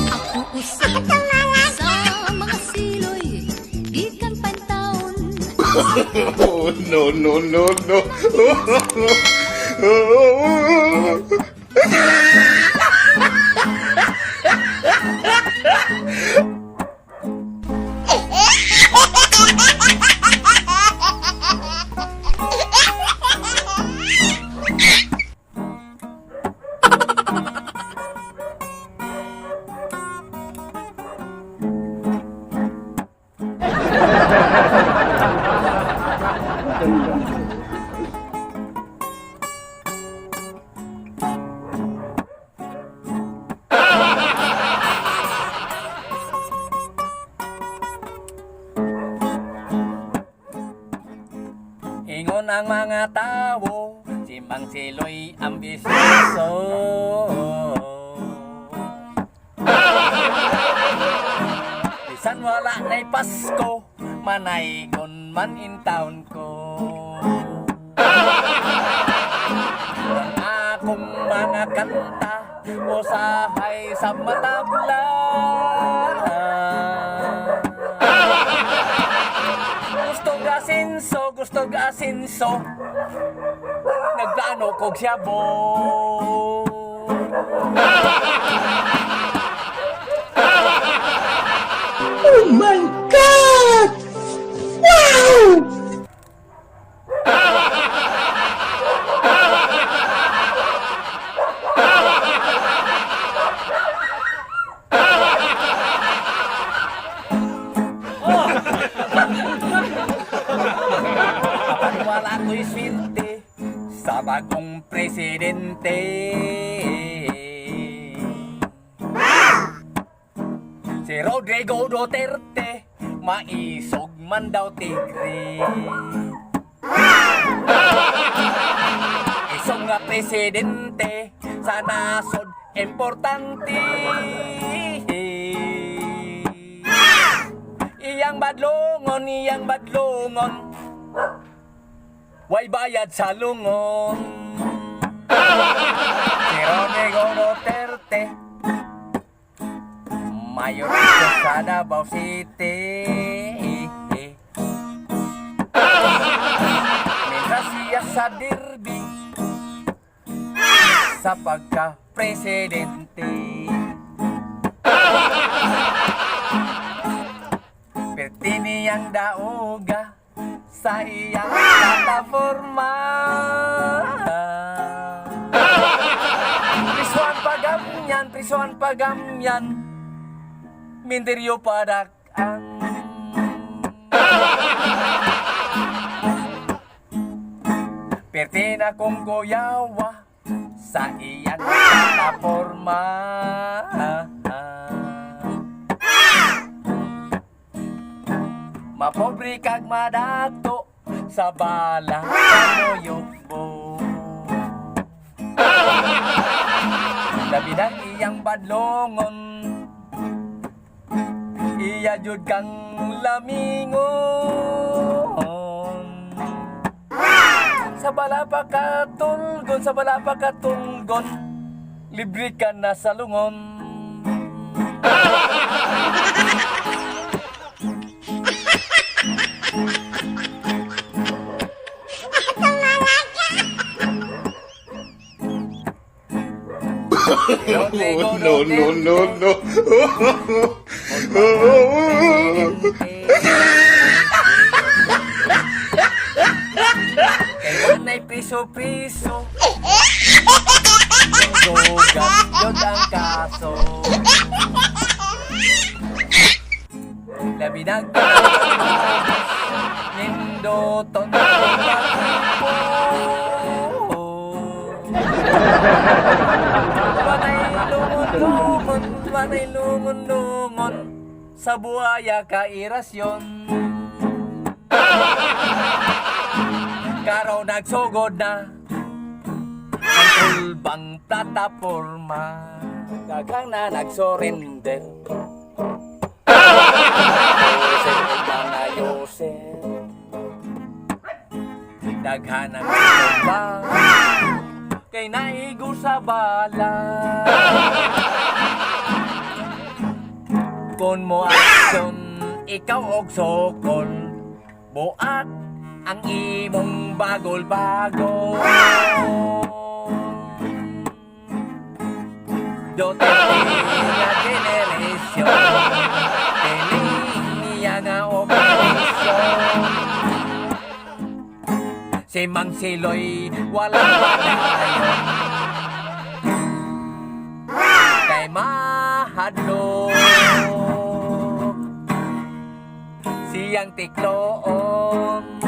Ako usa sa mga siloy, gikan pantaon. Oh, no, no, no, no. Ingon ang mga tao, si Mang Siloy ambisyoso. Bisan wala na'y Pasko, manay kon man in town ko. Ang akong mga kanta, usahay sa matabla. Gustog asinso, nagplano kog siyabo. Oh my God! Wow! Wala ko'y swerte sa bagong presidente. Si Rodrigo Duterte, maisog man daw tigre. Isog nga presidente, sa nasod importante. Iyang badlongon, way bayad sa lungon. Si Rodrigo Duterte, mayor sa Davao City. Mientras siya sa derby, sa pagka-presidente. Pertini ang dauga sa iyang plataforma. Prisuan pagamyan, minteryo padakang. Pertina kong goyawa sa iyang plataforma. Mapobre kag madato sa bala kanuyubo. Labi ng iyang badlongon, iya jud kang lamingon. Sa bala pa katulgon, libre ka na sa lungon. Oh, no, no, no, no. Kailan ay piso-piso, dugan yun ang kaso. Labi ng nindoton pag-ipo. Manay lungon-lungon sa buhaya kairasyon. Karaw nagsugod na ang ulbang plataporma. Daghang na nagsurrender. Yosef, daghanang ba kay naigo sa bala. Kon mo aksyon ikaw og sokol, buak ang imong bagol-bagol. Duterte nga generasyon, piling niya nga operasyon. Si Mang Siloy walang padayon, kay mahadlo siyang tikloon.